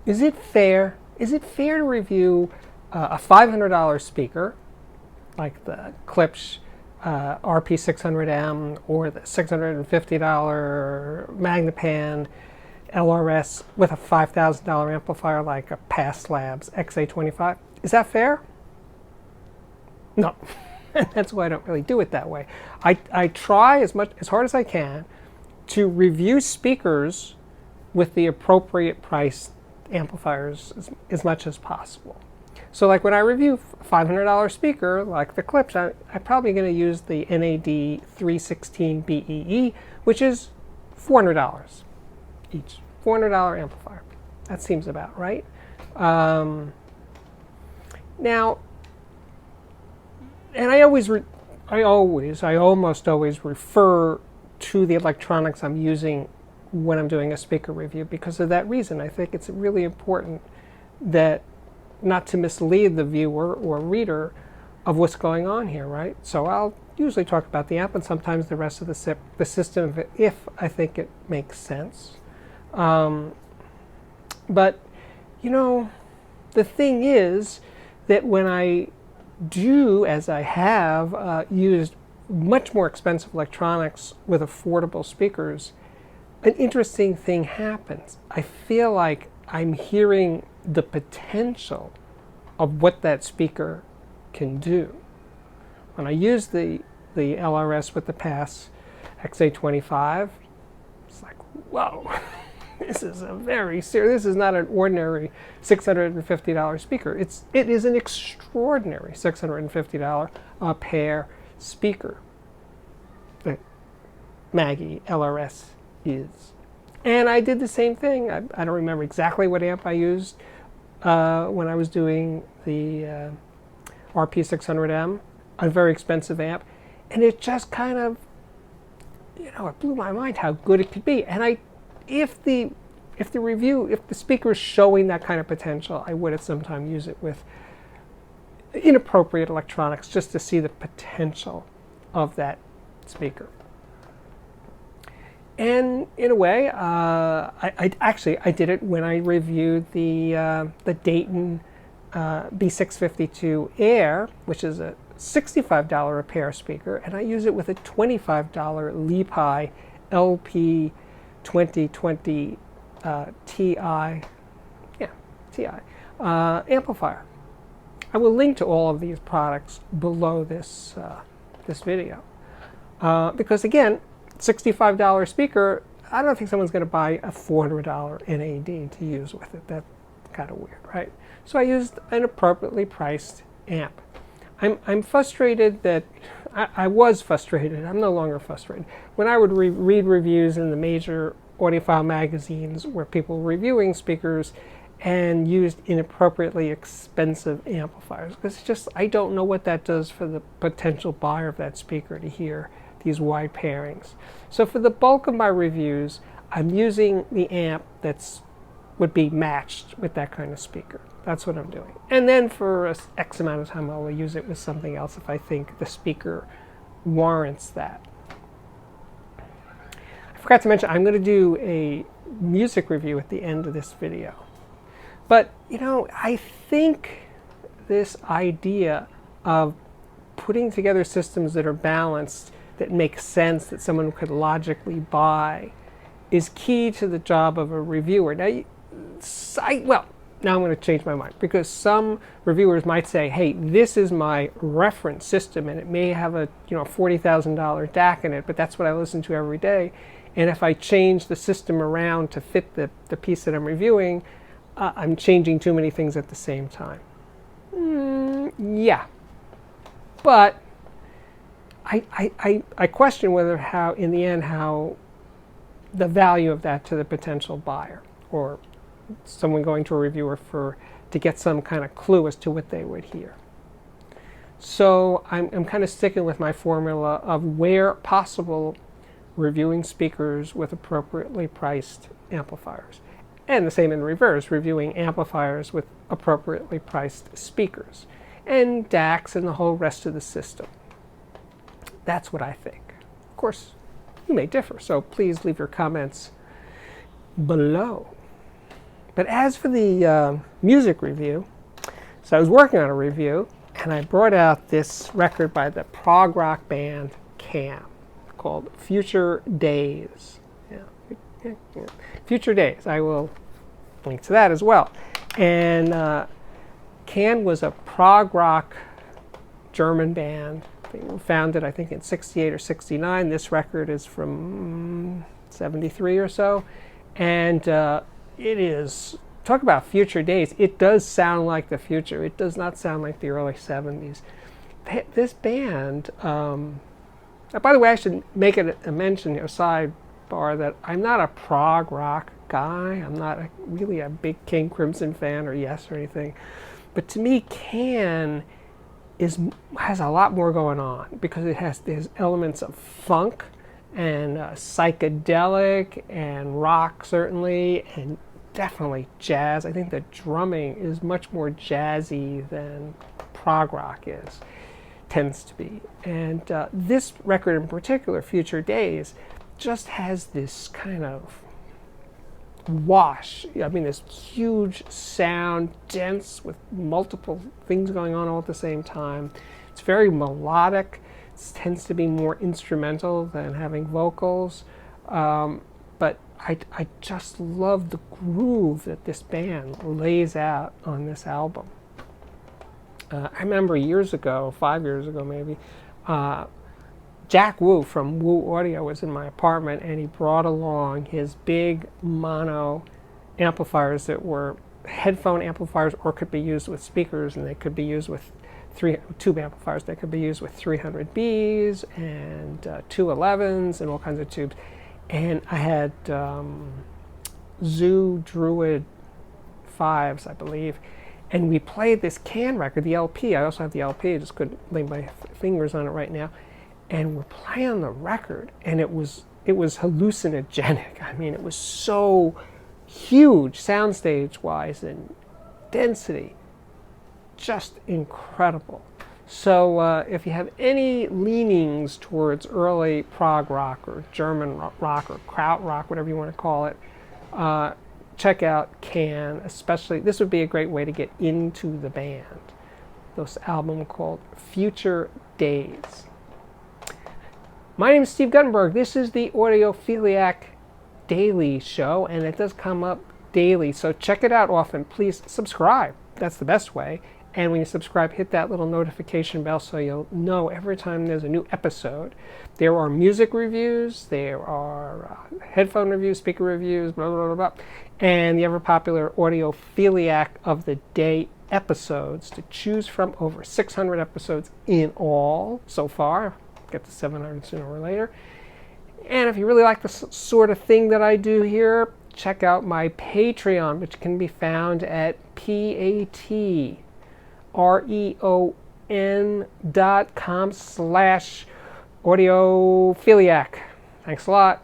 Is it fair? Is it fair to review a $500 speaker like the Klipsch RP600M or the $650 Magnepan LRS with a $5,000 amplifier like a Past Labs XA25? Is that fair? No. And that's why I don't really do it that way. I try as hard as I can to review speakers with the appropriate price amplifiers as much as possible. So like when I review a $500 speaker like the Klipsch, I'm probably going to use the NAD 316 BEE, which is $400 each. $400 amplifier. That seems about right. Now, and I almost always refer to the electronics I'm using when I'm doing a speaker review because of that reason. I think it's really important that not to mislead the viewer or reader of what's going on here, right? So I'll usually talk about the amp and sometimes the rest of the system if I think it makes sense. But, you know, the thing is that when I do, as I have, used much more expensive electronics with affordable speakers, an interesting thing happens. I feel like I'm hearing the potential of what that speaker can do. When I use the LRS with the Pass XA25, it's like, whoa, this is a very serious, this is not an ordinary $650 speaker. It is an extraordinary $650 pair speaker that Maggie LRS is. And I did the same thing. I don't remember exactly what amp I used when I was doing the RP600M, a very expensive amp, and it just kind of, you know, it blew my mind how good it could be. And if the speaker is showing that kind of potential, I would at some time use it with inappropriate electronics just to see the potential of that speaker. And in a way, I did it when I reviewed the Dayton B652 Air, which is a $65 a pair speaker, and I use it with a $25 Lepi LP 2020 TI amplifier. I will link to all of these products below this video because again, $65 speaker, I don't think someone's going to buy a $400 NAD to use with it. That's kind of weird, right? So I used an appropriately priced amp. I'm frustrated that, I was frustrated, I'm no longer frustrated. When I would read reviews in the major audiophile magazines where people were reviewing speakers and used inappropriately expensive amplifiers, because it's just, I don't know what that does for the potential buyer of that speaker to hear these wide pairings. So for the bulk of my reviews, I'm using the amp would be matched with that kind of speaker. That's what I'm doing. And then for X amount of time, I'll use it with something else if I think the speaker warrants that. I forgot to mention, I'm going to do a music review at the end of this video. But, you know, I think this idea of putting together systems that are balanced, that make sense, that someone could logically buy, is key to the job of a reviewer. Now, now I'm going to change my mind, because some reviewers might say, hey, this is my reference system, and it may have a $40,000 DAC in it, but that's what I listen to every day. And if I change the system around to fit the piece that I'm reviewing, I'm changing too many things at the same time. Yeah. But I question whether in the end, the value of that to the potential buyer or someone going to a reviewer to get some kind of clue as to what they would hear. So I'm kind of sticking with my formula of, where possible, reviewing speakers with appropriately priced amplifiers. And the same in reverse, reviewing amplifiers with appropriately priced speakers. And DACs and the whole rest of the system. That's what I think. Of course, you may differ, so please leave your comments below. But as for the music review, so I was working on a review, and I brought out this record by the prog rock band Can called Future Days. Yeah. Future Days. I will link to that as well. And Can was a prog rock German band. They were founded, I think, in 68 or 69. This record is from 73 or so. And it is, talk about future days. It does sound like the future. It does not sound like the early 70s. This band, by the way, I should make it a mention, a sidebar, that I'm not a prog rock guy. I'm not really a big King Crimson fan or Yes or anything. But to me, Can has a lot more going on, because there's elements of funk and psychedelic and rock, certainly, and definitely jazz. I think the drumming is much more jazzy than prog rock tends to be. And this record in particular, Future Days, just has this kind of wash. I mean, this huge sound, dense, with multiple things going on all at the same time. It's very melodic. It tends to be more instrumental than having vocals. But I just love the groove that this band lays out on this album. I remember years ago, 5 years ago maybe, Jack Wu from Wu Audio was in my apartment, and he brought along his big mono amplifiers that were headphone amplifiers, or could be used with speakers, and they could be used with tube amplifiers. They could be used with 300Bs and 211s and all kinds of tubes. And I had Zoo Druid 5s, I believe, and we played this Can record, the LP. I also have the LP. I just couldn't lay my fingers on it right now. And we're playing the record, and it was hallucinogenic. I mean, it was so huge, soundstage-wise, and density, just incredible. So if you have any leanings towards early prog rock or German rock or krautrock, whatever you want to call it, check out Can. Especially, this would be a great way to get into the band. This album called Future Days. My name is Steve Guttenberg. This is the Audiophiliac Daily Show, and it does come up daily, so check it out often. Please subscribe. That's the best way. And when you subscribe, hit that little notification bell so you'll know every time there's a new episode. There are music reviews, there are headphone reviews, speaker reviews, blah, blah, blah, blah, and the ever-popular Audiophiliac of the Day episodes to choose from. Over 600 episodes in all so far. Get to 700 sooner or later. And if you really like the sort of thing that I do here, check out my Patreon, which can be found at patreon.com/audiophiliac. Thanks a lot.